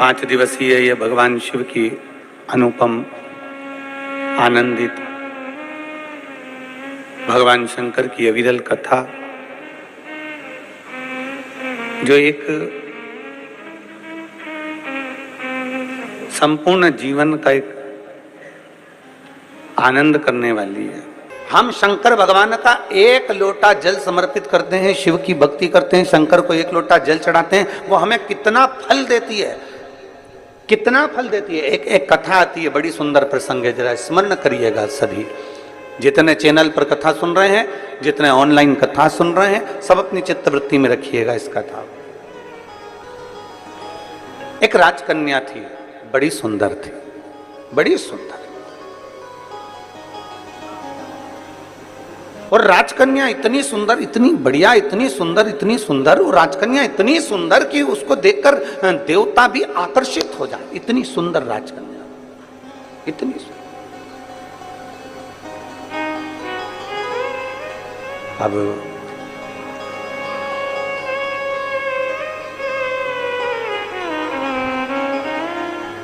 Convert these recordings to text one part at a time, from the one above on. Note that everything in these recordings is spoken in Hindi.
5 दिवसीय ये भगवान शिव की अनुपम आनंदित भगवान शंकर की अविरल कथा, जो एक संपूर्ण जीवन का एक आनंद करने वाली है। हम शंकर भगवान का एक लोटा जल समर्पित करते हैं, शिव की भक्ति करते हैं, शंकर को एक लोटा जल चढ़ाते हैं, वो हमें कितना फल देती है, कितना फल देती है। एक कथा आती है, बड़ी सुंदर प्रसंग है, जरा स्मरण करिएगा सभी। जितने चैनल पर कथा सुन रहे हैं, जितने ऑनलाइन कथा सुन रहे हैं, सब अपनी चित्तवृत्ति में रखिएगा इस कथा। एक राजकन्या थी, बड़ी सुंदर थी, बड़ी सुंदर। और राजकन्या इतनी सुंदर, इतनी बढ़िया, इतनी सुंदर, वो राजकन्या इतनी सुंदर कि उसको देखकर देवता भी आकर्षित हो जाए। इतनी सुंदर राजकन्या, इतनी सुंदर। अब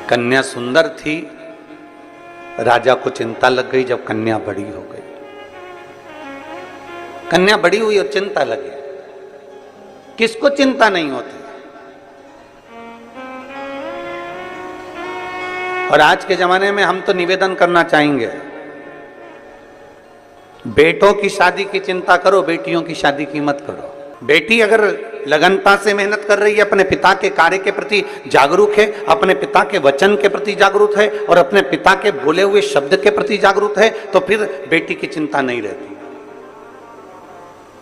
कन्या सुंदर थी, राजा को चिंता लग गई जब कन्या बड़ी हो गई। कन्या बड़ी हुई और चिंता लगी। किसको चिंता नहीं होती? और आज के जमाने में हम तो निवेदन करना चाहेंगे, बेटों की शादी की चिंता करो, बेटियों की शादी की मत करो। बेटी अगर लगनता से मेहनत कर रही है, अपने पिता के कार्य के प्रति जागरूक है, अपने पिता के वचन के प्रति जागरूक है और अपने पिता के बोले हुए शब्द के प्रति जागरूक है, तो फिर बेटी की चिंता नहीं रहती,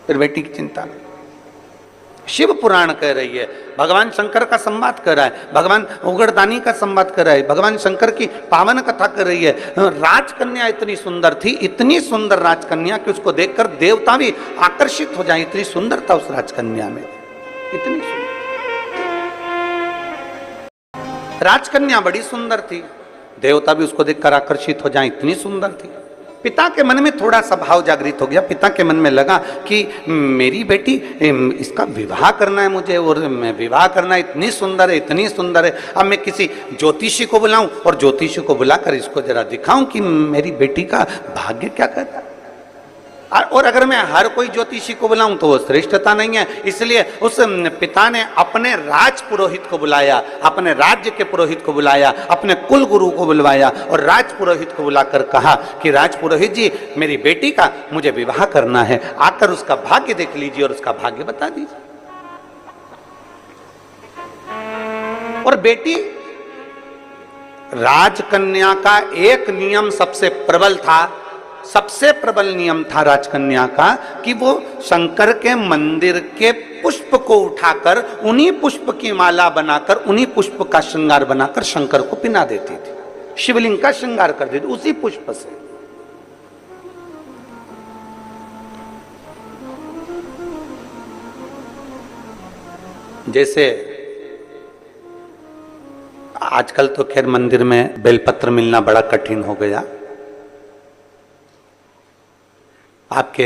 फिर बेटी की चिंता नहीं। शिव पुराण कह रही है, भगवान शंकर का संवाद कर रहा है, भगवान उगड़दानी का संवाद कर रहा है, भगवान शंकर की पावन कथा कर रही है। राजकन्या इतनी सुंदर थी, इतनी सुंदर राजकन्या कि उसको देखकर देवता भी आकर्षित हो जाए। इतनी सुंदरता उस राजकन्या में, इतनी सुंदर राजकन्या, बड़ी सुंदर थी, देवता भी उसको देखकर आकर्षित हो जाए, इतनी सुंदर थी। पिता के मन में थोड़ा सा भाव जागृत हो गया। पिता के मन में लगा कि मेरी बेटी, इसका विवाह करना है मुझे, और मैं विवाह करना, इतनी सुंदर है, इतनी सुंदर है। अब मैं किसी ज्योतिषी को बुलाऊं और ज्योतिषी को बुलाकर इसको जरा दिखाऊं कि मेरी बेटी का भाग्य क्या कहता है। और अगर मैं हर कोई ज्योतिषी को बुलाऊं तो वो श्रेष्ठता नहीं है। इसलिए उस पिता ने अपने राज पुरोहित को बुलाया, अपने राज्य के पुरोहित को बुलाया, अपने कुल गुरु को बुलवाया और राज पुरोहित को बुलाकर कहा कि राज पुरोहित जी, मेरी बेटी का मुझे विवाह करना है, आकर उसका भाग्य देख लीजिए और उसका भाग्य बता दीजिए। और बेटी, राजकन्या का एक नियम सबसे प्रबल था, सबसे प्रबल नियम था राजकन्या का कि वो शंकर के मंदिर के पुष्प को उठाकर, उन्हीं पुष्प की माला बनाकर, उन्हीं पुष्प का श्रृंगार बनाकर शंकर को पिना देती थी, शिवलिंग का श्रृंगार कर देती उसी पुष्प से। जैसे आजकल तो खैर मंदिर में बेलपत्र मिलना बड़ा कठिन हो गया। आपके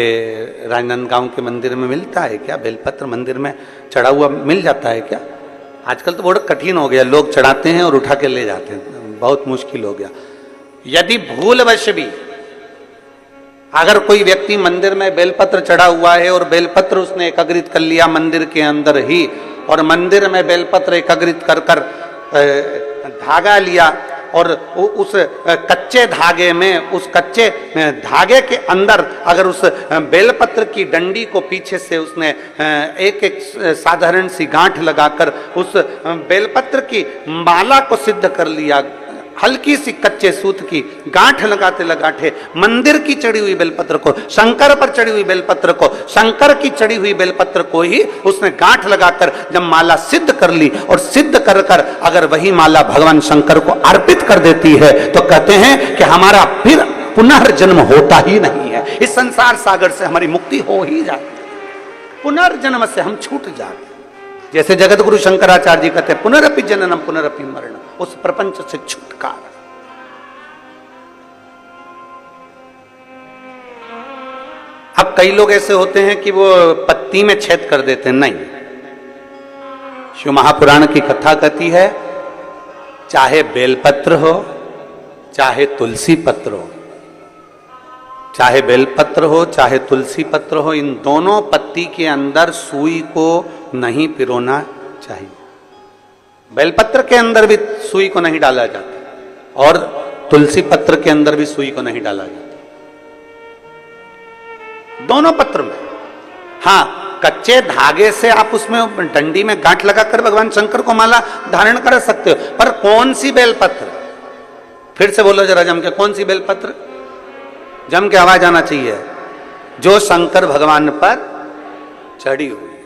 राजनांदगांव के मंदिर में मिलता है क्या बेलपत्र? मंदिर में चढ़ा हुआ मिल जाता है क्या? आजकल तो बहुत कठिन हो गया, लोग चढ़ाते हैं और उठा के ले जाते हैं, बहुत मुश्किल हो गया। यदि भूलवश भी अगर कोई व्यक्ति मंदिर में बेलपत्र चढ़ा हुआ है और बेलपत्र उसने एकत्रित कर लिया मंदिर के अंदर ही, और मंदिर में बेलपत्र एकत्रित कर कर धागा लिया और उस कच्चे धागे में, उस कच्चे धागे के अंदर अगर उस बेलपत्र की डंडी को पीछे से उसने एक एक साधारण सी गांठ लगाकर उस बेलपत्र की माला को सिद्ध कर लिया, हल्की सी कच्चे सूत की गांठ लगाते लगाते मंदिर की चढ़ी हुई बेलपत्र को, शंकर पर चढ़ी हुई बेलपत्र को, शंकर की चढ़ी हुई बेलपत्र को ही उसने गांठ लगाकर जब माला सिद्ध कर ली और सिद्ध कर कर अगर वही माला भगवान शंकर को अर्पित कर देती है तो कहते हैं कि हमारा फिर पुनर्जन्म होता ही नहीं है, इस संसार सागर से हमारी मुक्ति हो ही जाती, पुनर्जन्म से हम छूट जाते। जैसे जगत गुरु शंकराचार्य जी कहते हैं, पुनरपि जननम पुनरपि मरणम, उस प्रपंच से छुटकारा। अब कई लोग ऐसे होते हैं कि वो पत्ती में छेद कर देते हैं, नहीं। शिव महापुराण की कथा कहती है चाहे बेलपत्र हो चाहे तुलसी पत्र हो, चाहे बेलपत्र हो चाहे तुलसी पत्र हो, इन दोनों पत्ती के अंदर सुई को नहीं पिरोना चाहिए। बेलपत्र के अंदर भी सुई को नहीं डाला जाता और तुलसी पत्र के अंदर भी सुई को नहीं डाला जाता, दोनों पत्र में। हाँ, कच्चे धागे से आप उसमें डंडी में गांठ लगाकर भगवान शंकर को माला धारण कर सकते हो, पर कौन सी बेलपत्र? फिर से बोलो जरा जम के, कौन सी बेलपत्र? जम के आवाज आना चाहिए। जो शंकर भगवान पर चढ़ी हुई है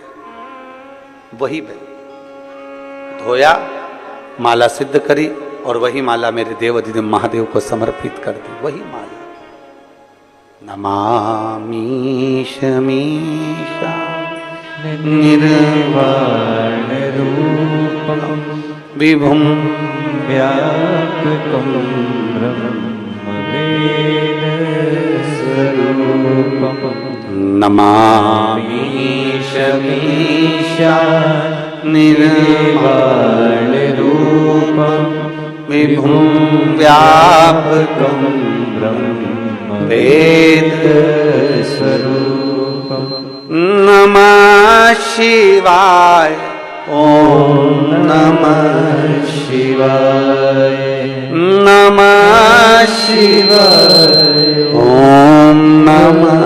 वही बेल। धोया, माला सिद्ध करी और वही माला मेरे देव अधिदेव महादेव को समर्पित कर दी, वही माला। नमामि शमीशा निर्वाण रूपम विभुम व्यापकम ब्रह्म वेद स्वरूपम। नमामि शमीशा निर्वाण रूपम विभुम व्यापकम ब्रह्म वेद स्वरूपम। नमः शिवाय, ओम नमः शिवाय, नमः शिवाय, ओम नमः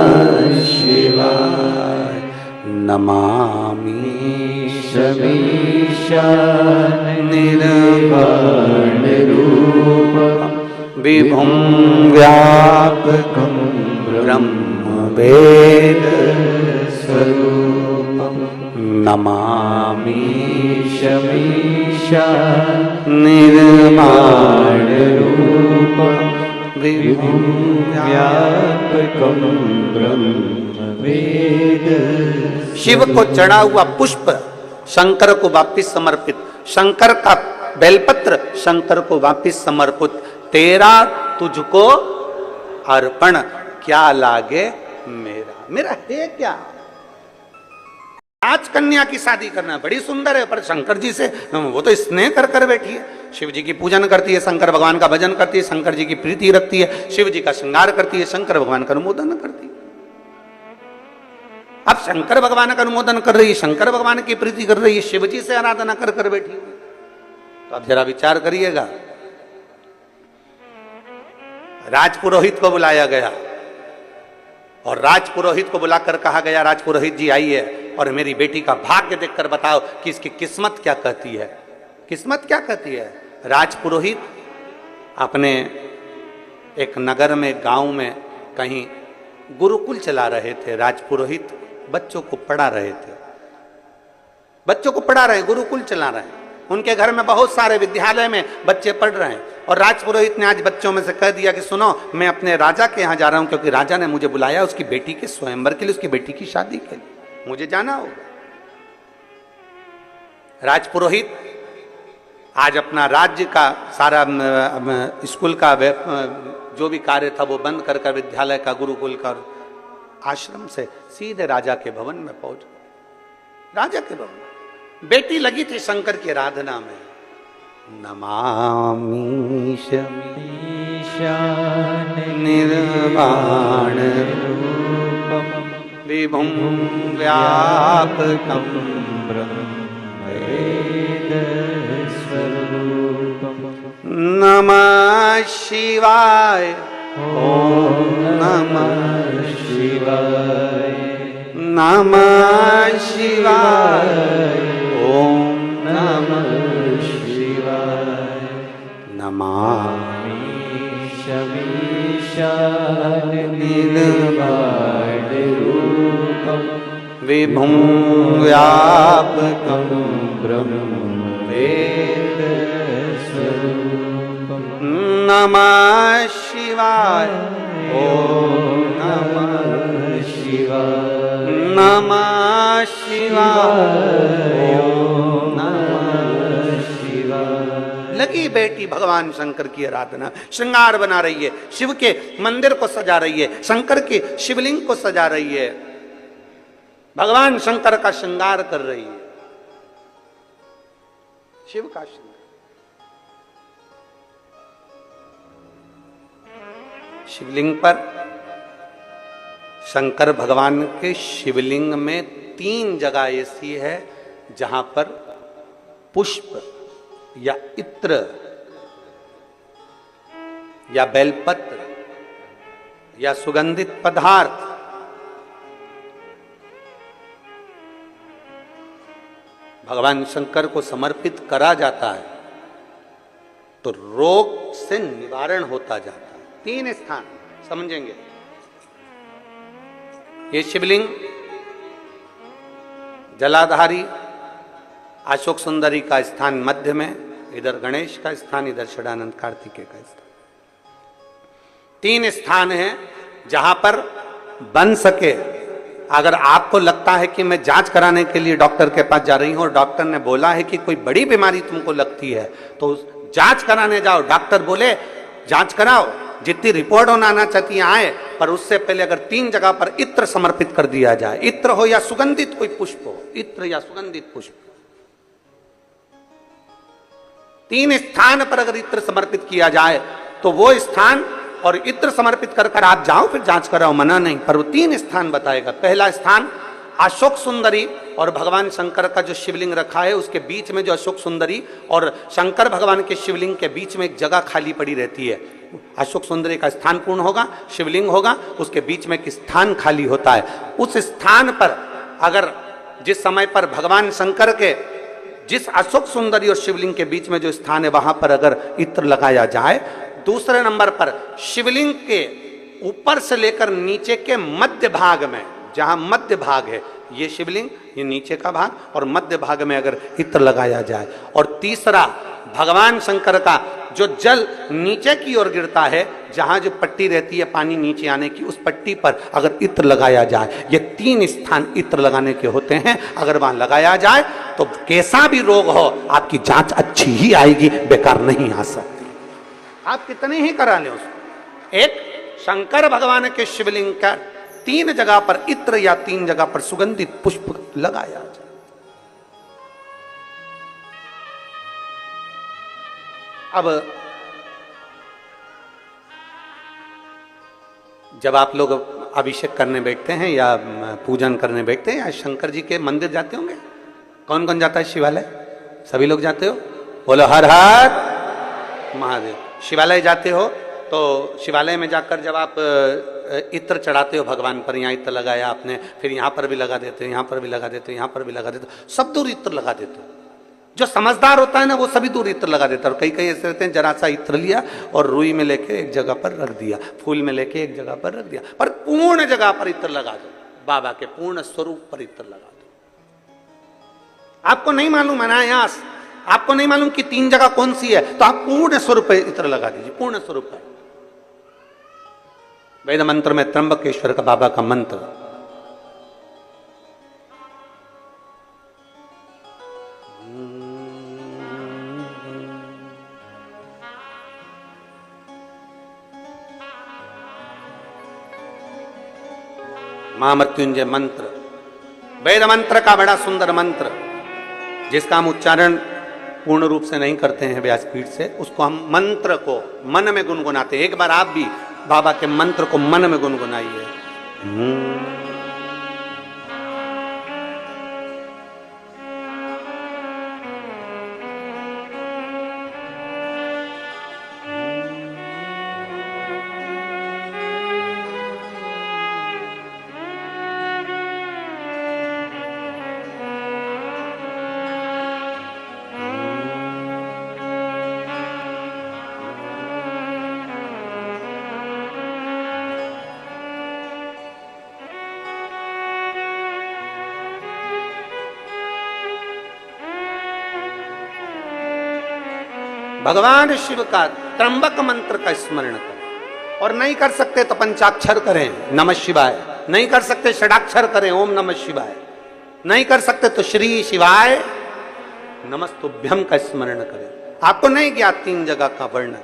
शिवाय। नमामि शमीशा निर्वाण रूपम विभुम व्यापकम ब्रह्म वेद स्वरूपम। नमामि शमीशा निर्वाण रूपम विभुम व्यापकम ब्रह्म वेद। शिव को चढ़ा हुआ पुष्प शंकर को वापिस समर्पित, शंकर का बेलपत्र शंकर को वापिस समर्पित। तेरा तुझको अर्पण, क्या लागे मेरा, मेरा है क्या? आज कन्या की शादी करना बड़ी सुंदर है, पर शंकर जी से वो तो स्नेह कर कर बैठी है। शिव जी की पूजन करती है, शंकर भगवान का भजन करती है, शंकर जी की प्रीति रखती है, शिव जी का श्रृंगार करती है, शंकर भगवान का अनुमोदन करती है। अब शंकर भगवान का अनुमोदन कर रही है, शंकर भगवान की प्रीति कर रही है, शिव जी से आराधना कर कर बैठी है। तो अब जरा विचार करिएगा। राजपुरोहित को बुलाया गया और राजपुरोहित को बुलाकर कहा गया, राजपुरोहित जी आइए और मेरी बेटी का भाग्य देखकर बताओ कि इसकी किस्मत क्या कहती है। किस्मत क्या कहती है? राजपुरोहित अपने एक नगर में, गांव में कहीं गुरुकुल चला रहे थे। राजपुरोहित बच्चों को पढ़ा रहे थे, बच्चों को पढ़ा रहे हैं, गुरुकुल चला रहे हैं। उनके घर में बहुत सारे विद्यालय में बच्चे पढ़ रहे हैं और राजपुरोहित ने आज बच्चों में से कह दिया कि सुनो, मैं अपने राजा के यहाँ जा रहा हूं क्योंकि राजा ने मुझे बुलाया उसकी बेटी के स्वयंवर के लिए, उसकी बेटी की शादी के लिए, मुझे जाना होगा। राजपुरोहित आज अपना राज्य का सारा स्कूल का जो भी कार्य था वो बंद कर कर विद्यालय का, गुरुकुल का, आश्रम से सीधे राजा के भवन में पहुंच गए। राजा के भवन बेटी लगी थी शंकर की आराधना में। नमामि शमीशा निर्वाण रूपम विभुम व्यापकम ब्रह्म वेद स्वरूपम। नमः शिवाय, ओम नमः शिवाय, नमः शिवाय, ओम नमः शिवाय। नमामि शमीशा निर्वाण रूपम विभुम व्यापकम ब्रह्म वेद स्वरूपम। नमः शिवाय, ओम नमः शिवाय, नमः शिवाय, ओम नमः शिवाय। लगी बेटी भगवान शंकर की आराधना, श्रृंगार बना रही है, शिव के मंदिर को सजा रही है, शंकर के शिवलिंग को सजा रही है, भगवान शंकर का श्रृंगार कर रही है, शिव का श्रृंगार। शिवलिंग पर शंकर भगवान के शिवलिंग में 3 जगह ऐसी है जहां पर पुष्प या इत्र या बेलपत्र या सुगंधित पदार्थ भगवान शंकर को समर्पित करा जाता है तो रोग से निवारण होता जाता है। 3 स्थान समझेंगे। ये शिवलिंग जलाधारी अशोक सुंदरी का स्थान मध्य में, इधर गणेश का स्थान, इधर षडानंद कार्तिकेय का स्थान। 3 स्थान हैं जहां पर बन सके। अगर आपको लगता है कि मैं जांच कराने के लिए डॉक्टर के पास जा रही हूं और डॉक्टर ने बोला है कि कोई बड़ी बीमारी तुमको लगती है तो जांच कराने जाओ, डॉक्टर बोले जांच कराओ, जितनी रिपोर्ट होना आना चाहती है आए, पर उससे पहले अगर 3 जगह पर इत्र समर्पित कर दिया जाए, इत्र हो या सुगंधित कोई पुष्प हो, इत्र या सुगंधित पुष्प, 3 स्थान पर अगर इत्र समर्पित किया जाए तो वो स्थान और इत्र समर्पित कर कर आप जाओ फिर जांच कराओ, मना नहीं, पर वो 3 स्थान बताएगा। पहला स्थान अशोक सुंदरी और भगवान शंकर का जो शिवलिंग रखा है उसके बीच में जो अशोक सुंदरी और शंकर भगवान के शिवलिंग के बीच में एक जगह खाली पड़ी रहती है। अशोक सुंदरी का स्थान पूर्ण होगा, शिवलिंग होगा, उसके बीच में एक स्थान खाली होता है। उस स्थान पर अगर जिस समय पर भगवान शंकर के जिस अशोक सुंदरी और शिवलिंग के बीच में जो स्थान है वहां पर अगर इत्र लगाया जाए, दूसरे नंबर पर शिवलिंग के ऊपर से लेकर नीचे के मध्य भाग में, जहां मध्य भाग है ये शिवलिंग, ये नीचे का भाग और मध्य भाग में अगर इत्र लगाया जाए, और तीसरा भगवान शंकर का जो जल नीचे की ओर गिरता है, जहां जो पट्टी रहती है पानी नीचे आने की, उस पट्टी पर अगर इत्र लगाया जाए, ये 3 स्थान इत्र लगाने के होते हैं। अगर वहां लगाया जाए तो कैसा भी रोग हो आपकी जांच अच्छी ही आएगी, बेकार नहीं आ सकती। आप कितने ही करा लें उसको। एक शंकर भगवान के शिवलिंग का 3 जगह पर इत्र या 3 जगह पर सुगंधित पुष्प लगाया जाए। अब जब आप लोग अभिषेक करने बैठते हैं या पूजन करने बैठते हैं या शंकर जी के मंदिर जाते होंगे, कौन कौन जाता है शिवालय? सभी लोग जाते हो? बोलो हर हर महादेव। शिवालय जाते हो तो शिवालय में जाकर जब आप इत्र चढ़ाते हो भगवान पर, यहाँ इत्र लगाया आपने, फिर यहाँ पर भी लगा देते हो, यहाँ पर भी लगा देते हो, यहाँ पर भी लगा देते हो, सब दूर इत्र लगा देते हो। जो समझदार होता है ना वो सभी दूर इत्र लगा देता है। और कई कई ऐसे रहते हैं जरा सा इत्र लिया और रुई में लेके एक जगह पर रख दिया, फूल में लेके एक जगह पर रख दिया, पर पूर्ण जगह पर इत्र लगा दो, बाबा के पूर्ण स्वरूप पर इत्र लगा दो। आपको नहीं मालूम अनायास, आपको नहीं मालूम कि 3 जगह कौन सी है, तो आप पूर्ण स्वरूप पर इत्र लगा दीजिए, पूर्ण स्वरूप पर। वेद मंत्र में त्र्यंबकेश्वर का बाबा का मंत्र, महामृत्युंजय मंत्र, वेद मंत्र का बड़ा सुंदर मंत्र, जिसका हम उच्चारण पूर्ण रूप से नहीं करते हैं व्यासपीठ से, उसको हम मंत्र को मन में गुनगुनाते हैं। एक बार आप भी बाबा के मंत्र को मन में गुनगुनाइए। भगवान शिव का त्र्यंबक मंत्र का स्मरण करें, और नहीं कर सकते तो पंचाक्षर करें नमः शिवाय, नहीं कर सकते षडाक्षर करें ओम नमः शिवाय, नहीं कर सकते तो श्री शिवाय नमस्तुभ्यम का स्मरण करें। आपको नहीं ज्ञात 3 जगह का वर्णन,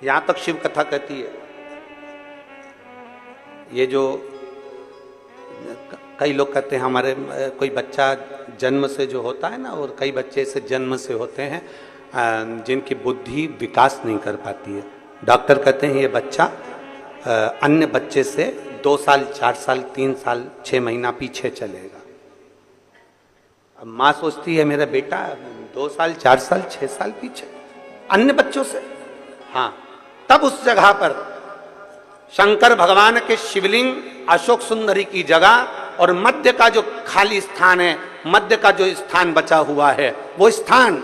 यहां तक शिव कथा कहती है। ये जो कई लोग कहते हैं हमारे कोई बच्चा जन्म से जो होता है ना, और कई बच्चे से जन्म से होते हैं जिनकी बुद्धि विकास नहीं कर पाती है, डॉक्टर कहते हैं ये बच्चा अन्य बच्चे से 2 साल 4 साल 3 साल 6 महीना पीछे चलेगा। अब माँ सोचती है मेरा बेटा 2 साल 4 साल 6 साल पीछे अन्य बच्चों से। हाँ, तब उस जगह पर शंकर भगवान के शिवलिंग, अशोक सुंदरी की जगह और मध्य का जो खाली स्थान है, मध्य का जो स्थान बचा हुआ है, वो स्थान,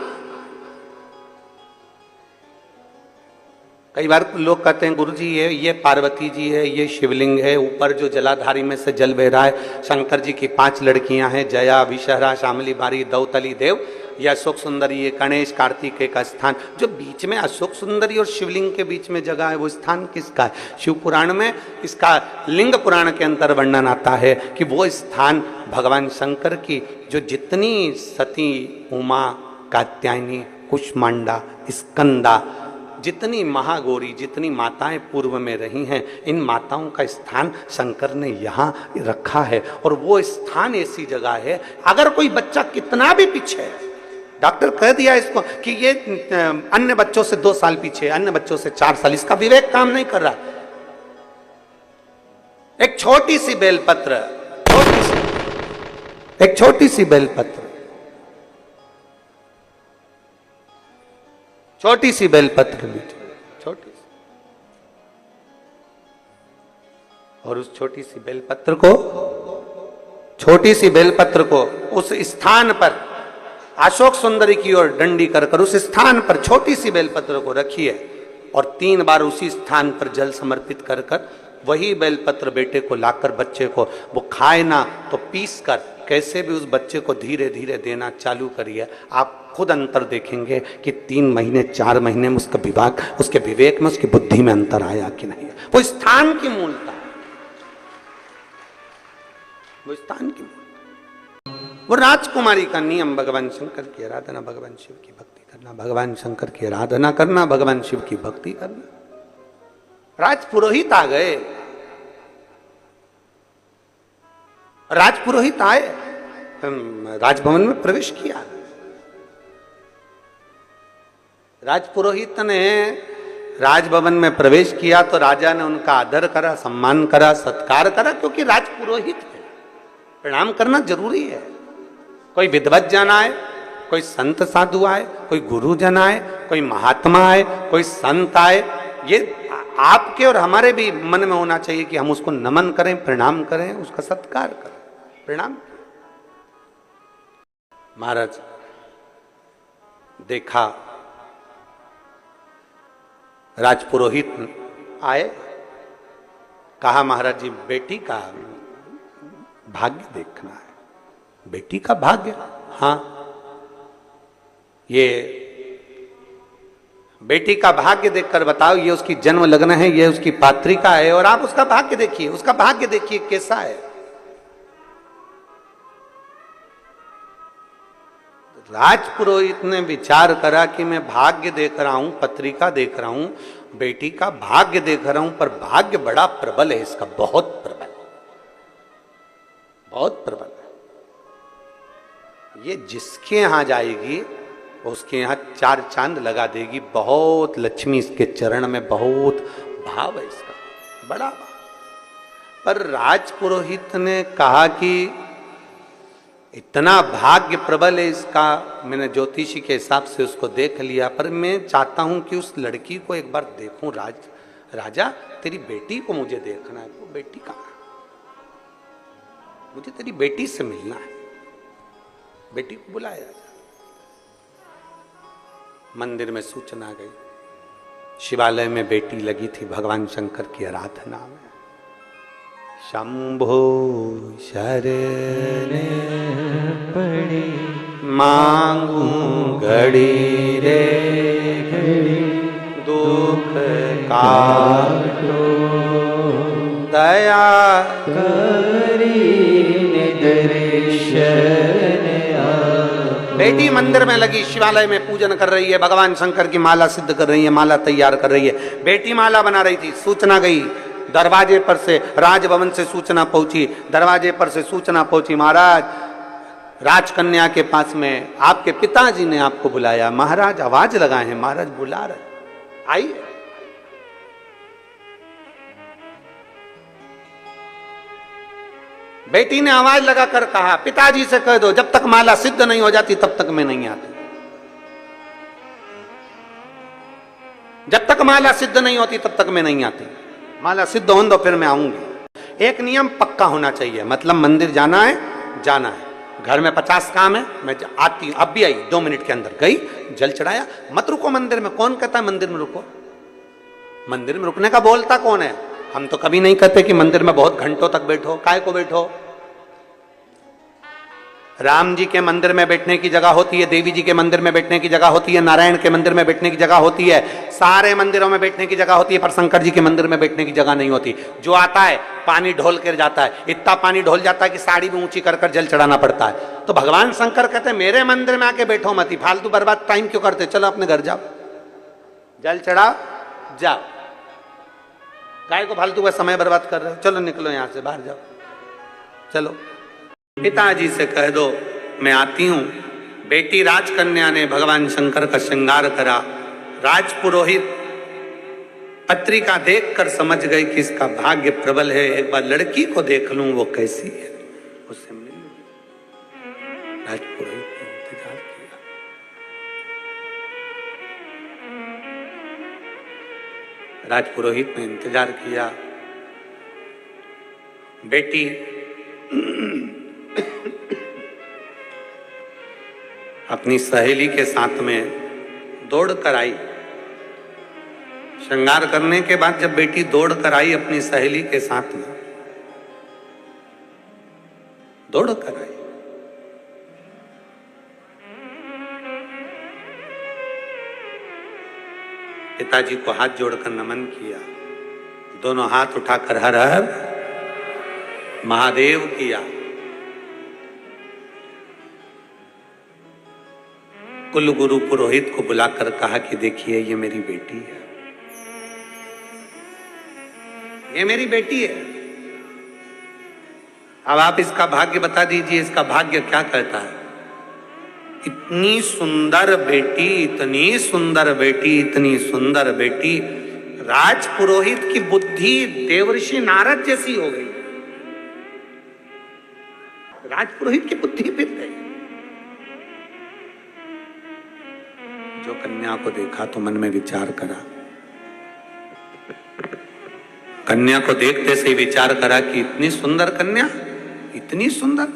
कई बार लोग कहते हैं गुरुजी ये पार्वती जी है, ये शिवलिंग है, ऊपर जो जलाधारी में से जल बह रहा है, शंकर जी की 5 लड़कियां हैं, जया, विषहरा, शामली बारी, दौतली देव, ये अशोक सुंदरी, ये गणेश, कार्तिकेय का स्थान। जो बीच में अशोक सुंदरी और शिवलिंग के बीच में जगह है, वो स्थान किसका है? शिव पुराण में इसका लिंग पुराण के अंतर वर्णन आता है कि वो स्थान भगवान शंकर की जो जितनी सती, उमा, कात्यायनी, कुष्मांडा, स्कंदा, जितनी महागौरी, जितनी माताएं पूर्व में रही हैं, इन माताओं का स्थान शंकर ने यहाँ रखा है। और वो स्थान ऐसी जगह है, अगर कोई बच्चा कितना भी पीछे है, डॉक्टर कह दिया इसको कि ये अन्य बच्चों से 2 साल पीछे, अन्य बच्चों से 4 साल, इसका विवेक काम नहीं कर रहा। एक छोटी सी बेलपत्र, एक छोटी सी बेलपत्र, छोटी सी बेलपत्र लीजिए, छोटी सी, और उस छोटी सी बेलपत्र को, छोटी सी बेलपत्र को उस स्थान पर अशोक सुंदरी की ओर डंडी कर उस स्थान पर छोटी सी बेलपत्र को रखिए और 3 बार उसी स्थान पर जल समर्पित कर वही बेलपत्र बेटे को लाकर बच्चे को, वो खाए ना तो पीस कर कैसे भी उस बच्चे को धीरे धीरे देना चालू करिए। आप खुद अंतर देखेंगे कि 3 महीने 4 महीने में उसका विभाग, उसके विवेक में, उसकी बुद्धि में अंतर आया कि नहीं। वो स्थान की मूलता, वो स्थान की, वो राजकुमारी का नियम, भगवान शंकर की आराधना, भगवान शिव की भक्ति करना, भगवान शंकर की आराधना करना, भगवान शिव की भक्ति करना। राजपुरोहित आ गए, राजपुरोहित आए, राजभवन में प्रवेश किया। राजपुरोहित ने राजभवन में प्रवेश किया तो राजा ने उनका आदर करा, सम्मान करा, सत्कार करा, क्योंकि राजपुरोहित है, प्रणाम करना जरूरी है। कोई विद्वत जन आए, कोई संत साधु आए, कोई गुरुजन आए, कोई महात्मा आए, कोई संत आए, ये आपके और हमारे भी मन में होना चाहिए कि हम उसको नमन करें, प्रणाम करें, उसका सत्कार करें, प्रणाम। महाराज देखा, राजपुरोहित आए, कहा महाराज जी बेटी का भाग्य देखना है। बेटी का भाग्य? हाँ, ये बेटी का भाग्य देखकर बताओ, ये उसकी जन्म लग्न है, ये उसकी पात्रिका है, और आप उसका भाग्य देखिए, उसका भाग्य देखिए कैसा है। राजपुरोहित ने विचार करा कि मैं भाग्य देख रहा हूं, पत्रिका देख रहा हूं, बेटी का भाग्य देख रहा हूं, पर भाग्य बड़ा प्रबल है इसका, बहुत प्रबल, बहुत प्रबल है। ये जिसके यहां जाएगी उसके यहां 4 चांद लगा देगी। बहुत लक्ष्मी इसके चरण में, बहुत भाव है इसका, बड़ा भाव। पर राजपुरोहित ने कहा कि इतना भाग्य प्रबल है इसका, मैंने ज्योतिषी के हिसाब से उसको देख लिया, पर मैं चाहता हूं कि उस लड़की को एक बार देखूं। राजा तेरी बेटी को मुझे देखना है। तो बेटी कहाँ? मुझे तेरी बेटी से मिलना है। बेटी को बुलाया राजा। मंदिर में सूचना गई, शिवालय में बेटी लगी थी भगवान शंकर की आराधना में। शंभो शरण पड़ी मांगू घड़ी रे घड़ी, दुख काटो दया करी दर्शन। बेटी मंदिर में लगी, शिवालय में पूजन कर रही है, भगवान शंकर की माला सिद्ध कर रही है, माला तैयार कर रही है। बेटी माला बना रही थी, सूचना गई दरवाजे पर से, राजभवन से सूचना पहुंची, दरवाजे पर से सूचना पहुंची, महाराज राजकन्या के पास में आपके पिताजी ने आपको बुलाया। महाराज आवाज लगाए हैं, महाराज बुला रहे, आइए। बेटी ने आवाज लगाकर कहा, पिताजी से कह दो जब तक माला सिद्ध नहीं हो जाती तब तक मैं नहीं आती। जब तक माला सिद्ध नहीं होती तब तक मैं नहीं आती। माला सिद्ध होने दो फिर मैं आऊंगी। एक नियम पक्का होना चाहिए, मतलब मंदिर जाना है, जाना है। घर में 50 काम है, मैं आती, अब भी आई 2 मिनट के अंदर गई, जल चढ़ाया, मत रुको मंदिर में। कौन कहता है मंदिर में रुको? मंदिर में रुकने का बोलता कौन है? हम तो कभी नहीं कहते कि मंदिर में बहुत घंटों तक बैठो। काय को बैठो? राम जी के मंदिर में बैठने की जगह होती है, देवी जी के मंदिर में बैठने की जगह होती है, नारायण के मंदिर में बैठने की जगह होती है, सारे मंदिरों में बैठने की जगह होती है, पर शंकर जी के मंदिर में बैठने की जगह नहीं होती। जो आता है पानी ढोल कर जाता है, इतना पानी ढोल जाता है कि साड़ी भी ऊंची कर कर जल चढ़ाना पड़ता है। तो भगवान शंकर कहते हैं मेरे मंदिर में आके बैठो मत, फालतू बर्बाद टाइम क्यों करते, चलो अपने घर जाओ, जल चढ़ाओ, जाओ। काय को फालतू का समय बर्बाद कर रहे हो? चलो निकलो यहां से, बाहर जाओ, चलो। पिताजी से कह दो मैं आती हूं। बेटी राजकन्या ने भगवान शंकर का श्रृंगार करा। राजपुरोहित पत्रिका देखकर समझ गए कि इसका भाग्य प्रबल है, एक बार लड़की को देख लूं वो कैसी है, उससे मिल लूं। राजपुरोहित ने इंतजार किया। राजपुरोहित ने इंतजार किया। बेटी अपनी सहेली के साथ में दौड़ कर आई। श्रृंगार करने के बाद जब बेटी दौड़ कर आई अपनी सहेली के साथ में, दौड़ कर आई, पिताजी को हाथ जोड़कर नमन किया, दोनों हाथ उठाकर हर हर महादेव किया। कुल गुरु पुरोहित को बुलाकर कहा कि देखिए ये मेरी बेटी है, ये मेरी बेटी है, अब आप इसका भाग्य बता दीजिए, इसका भाग्य क्या कहता है। इतनी सुंदर बेटी, इतनी सुंदर बेटी, इतनी सुंदर बेटी, राजपुरोहित की बुद्धि देवर्षि नारद जैसी हो गई। राजपुरोहित की बुद्धि फिर गई। जो कन्या को देखा तो मन में विचार करा, कन्या को देखते से विचार करा कि इतनी सुंदर कन्या, इतनी सुंदर।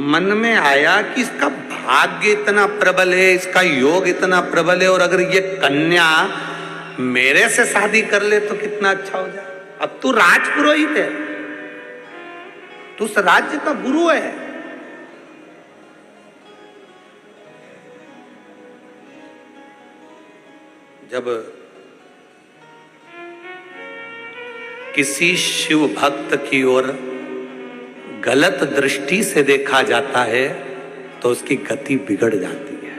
मन में आया कि इसका भाग्य इतना प्रबल है, इसका योग इतना प्रबल है, और अगर ये कन्या मेरे से शादी कर ले तो कितना अच्छा हो जाए। अब तू राजपुरोहित है, तू उस राज्य का गुरु है, जब किसी शिव भक्त की ओर गलत दृष्टि से देखा जाता है तो उसकी गति बिगड़ जाती है।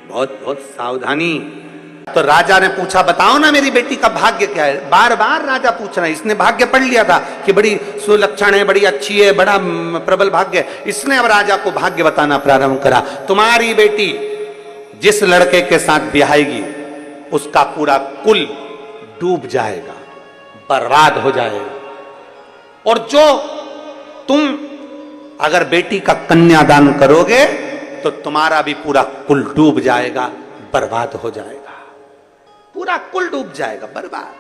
बहुत बहुत सावधानी। तो राजा ने पूछा बताओ ना मेरी बेटी का भाग्य क्या है। बार बार राजा पूछ रहा है, इसने भाग्य पढ़ लिया था कि बड़ी सुलक्षण है, बड़ी अच्छी है, बड़ा प्रबल भाग्य है। इसने अब राजा को भाग्य बताना प्रारंभ करा। तुम्हारी बेटी जिस लड़के के साथ ब्याहेगी उसका पूरा कुल डूब जाएगा, बर्बाद हो जाएगा, और जो तुम अगर बेटी का कन्यादान करोगे तो तुम्हारा भी पूरा कुल डूब जाएगा, बर्बाद हो जाएगा, पूरा कुल डूब जाएगा, बर्बाद।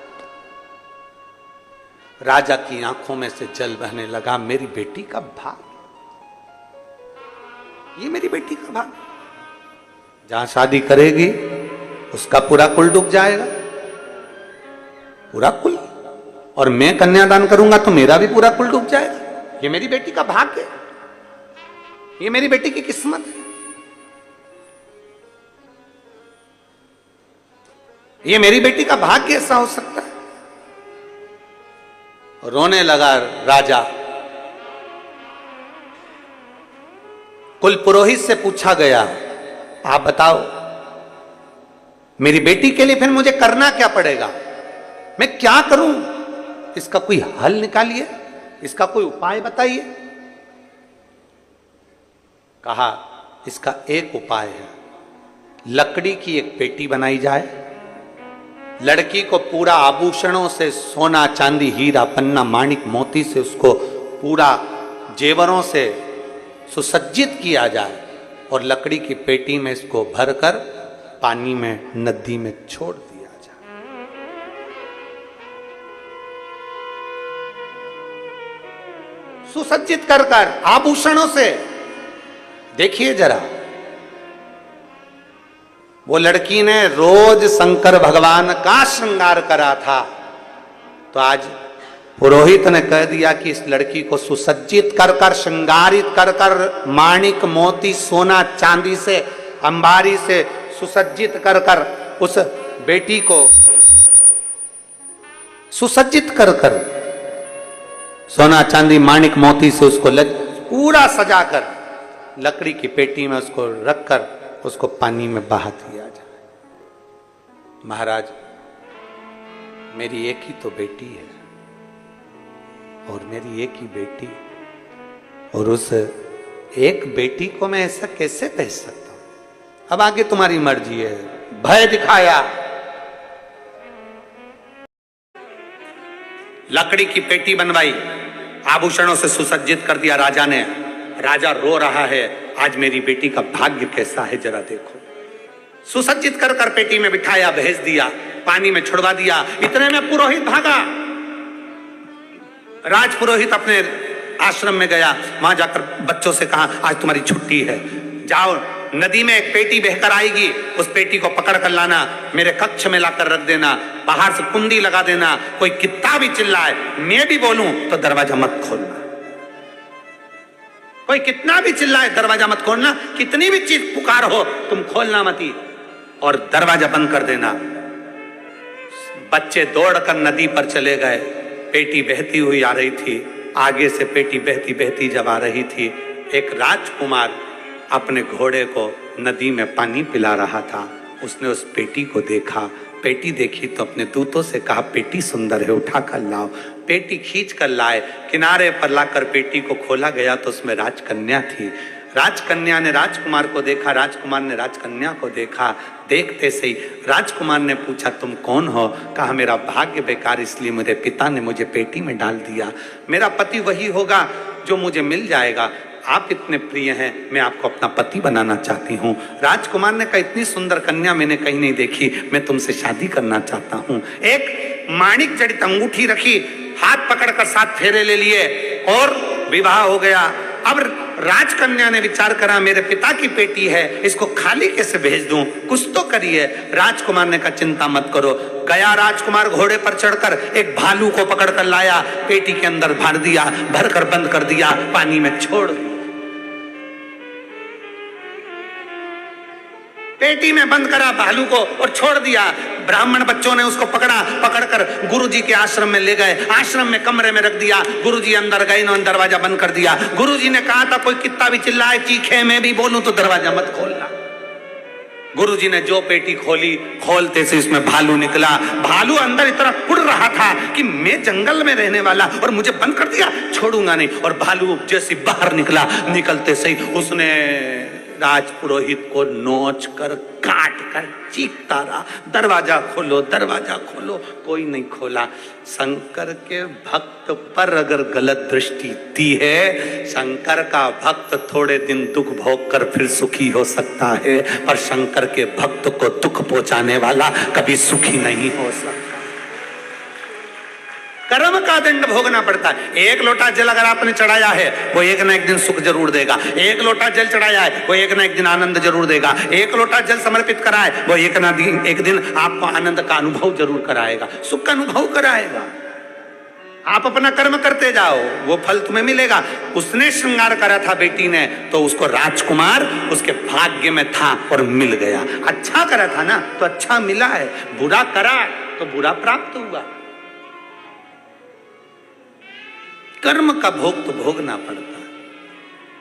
राजा की आंखों में से जल बहने लगा। मेरी बेटी का भाग, ये मेरी बेटी का भाग, जहां शादी करेगी उसका पूरा कुल डूब जाएगा, पूरा कुल। और मैं कन्यादान करूंगा तो मेरा भी पूरा कुल डूब जाएगा। ये मेरी बेटी का भाग्य है, ये मेरी बेटी की किस्मत है, ये मेरी बेटी का भाग्य ऐसा हो सकता है। रोने लगा राजा। कुल पुरोहित से पूछा गया आप बताओ मेरी बेटी के लिए फिर मुझे करना क्या पड़ेगा, मैं क्या करूं, इसका कोई हल निकालिए, इसका कोई उपाय बताइए। कहा इसका एक उपाय है, लकड़ी की एक पेटी बनाई जाए, लड़की को पूरा आभूषणों से, सोना चांदी हीरा पन्ना माणिक मोती से उसको पूरा जेवरों से सुसज्जित किया जाए और लकड़ी की पेटी में इसको भरकर पानी में, नदी में छोड़ दिया जाए। सुसज्जित कर कर आभूषणों से। देखिए जरा, वो लड़की ने रोज शंकर भगवान का श्रृंगार करा था, तो आज पुरोहित ने कह दिया कि इस लड़की को सुसज्जित कर कर, श्रृंगारित कर कर, माणिक मोती सोना चांदी से, अंबारी से सुसज्जित कर कर उस बेटी को सुसज्जित कर कर, सोना चांदी माणिक मोती से उसको पूरा सजाकर लकड़ी की पेटी में उसको रखकर उसको पानी में बहा दिया जाए। महाराज, मेरी एक ही तो बेटी है और मेरी एक ही बेटी, और उस एक बेटी को मैं ऐसा कैसे कह सकता हूं? अब आगे तुम्हारी मर्जी है। भय दिखाया, लकड़ी की पेटी बनवाई, आभूषणों से सुसज्जित कर दिया राजा ने। राजा रो रहा है, आज मेरी बेटी का भाग्य कैसा है जरा देखो। सुसज्जित कर कर पेटी में बिठाया, भेज दिया, पानी में छुड़वा दिया। इतने में पुरोहित भागा। राज पुरोहित अपने आश्रम में गया, वहां जाकर बच्चों से कहा, आज तुम्हारी छुट्टी है, जाओ नदी में एक पेटी बहकर आएगी, उस पेटी को पकड़ कर लाना, मेरे कक्ष में लाकर रख देना, बाहर से कुंडी लगा देना, कोई कितना भी चिल्लाए, मैं भी बोलूं तो दरवाजा मत खोलना। कोई कितना भी चिल्लाए दरवाजा मत खोलना, कितनी भी चीज पुकार हो तुम खोलना मत ही, और दरवाजा बंद कर देना। बच्चे दौड़कर नदी पर चले गए। पेटी बहती हुई आ रही थी। आगे से पेटी बहती बहती जब आ रही थी, एक राजकुमार अपने घोड़े को नदी में पानी पिला रहा था। उसने उस पेटी को देखा। पेटी देखी तो अपने दूतों से कहा, पेटी सुंदर है, उठा कर लाओ। पेटी खींच कर लाए, किनारे पर लाकर पेटी को खोला गया तो उसमें राजकन्या थी। राजकन्या ने राजकुमार को देखा, राजकुमार ने राजकन्या को देखा। देखते से ही राजकुमार ने पूछा, तुम कौन हो? कहा, मेरा भाग्य बेकार, इसलिए मेरे पिता ने मुझे पेटी में डाल दिया। मेरा पति वही होगा जो मुझे मिल जाएगा। आप इतने प्रिय हैं, मैं आपको अपना पति बनाना चाहती हूँ। राजकुमार ने कहा, इतनी सुंदर कन्या मैंने कहीं नहीं देखी, मैं तुमसे शादी करना चाहता हूँ। एक माणिक जड़ित अंगूठी रखी, हाथ पकड़कर 7 फेरे ले लिए और विवाह हो गया। अब राजकन्या ने विचार करा, मेरे पिता की पेटी है, इसको खाली कैसे भेज दूं, कुछ तो करिए। राजकुमार ने कहा, चिंता मत करो। गया राजकुमार घोड़े पर चढ़कर एक भालू को पकड़कर लाया, पेटी के अंदर भर दिया, भरकर बंद कर दिया, पानी में छोड़ दिया। पेटी में बंद करा भालू को और छोड़ दिया। ब्राह्मण बच्चों ने उसको पकड़कर गुरुजी के आश्रम में ले गए। आश्रम में कमरे में रख दिया। गुरुजी अंदर गए, इन्होंने दरवाजा बंद कर दिया। गुरुजी ने कहा था, कोई कितना भी चिल्लाए चीखे मैं भी बोलूं तो दरवाजा मत खोलना। गुरुजी ने जो पेटी खोली, खोलते से इसमें भालू निकला। भालू अंदर इतना उड़ रहा था कि मैं जंगल में रहने वाला और मुझे बंद कर दिया, छोड़ूंगा नहीं। और भालू जैसे बाहर निकला, निकलते से ही उसने राजपुरोहित को नोच कर, काट कर चीखता रहा, दरवाजा खोलो, दरवाजा खोलो। कोई नहीं खोला। शंकर के भक्त पर अगर गलत दृष्टि दी है, शंकर का भक्त थोड़े दिन दुख भोग कर फिर सुखी हो सकता है, पर शंकर के भक्त को दुख पहुंचाने वाला कभी सुखी नहीं हो सकता। कर्म का दंड भोगना पड़ता है। एक लोटा जल अगर आपने चढ़ाया है, वो एक ना एक दिन सुख जरूर देगा। एक लोटा जल चढ़ाया है, वो एक ना एक दिन आनंद जरूर देगा। एक लोटा जल समर्पित करा है, वो एक ना एक दिन आपको आनंद का अनुभव जरूर कराएगा, सुख का अनुभव कराएगा। आप अपना कर्म करते जाओ, वो फल तुम्हें मिलेगा। उसने श्रृंगार करा था बेटी ने, तो उसको राजकुमार उसके भाग्य में था और मिल गया। अच्छा करा था ना तो अच्छा मिला है, बुरा करा तो बुरा प्राप्त हुआ। कर्म का भोग तो भोगना पड़ता।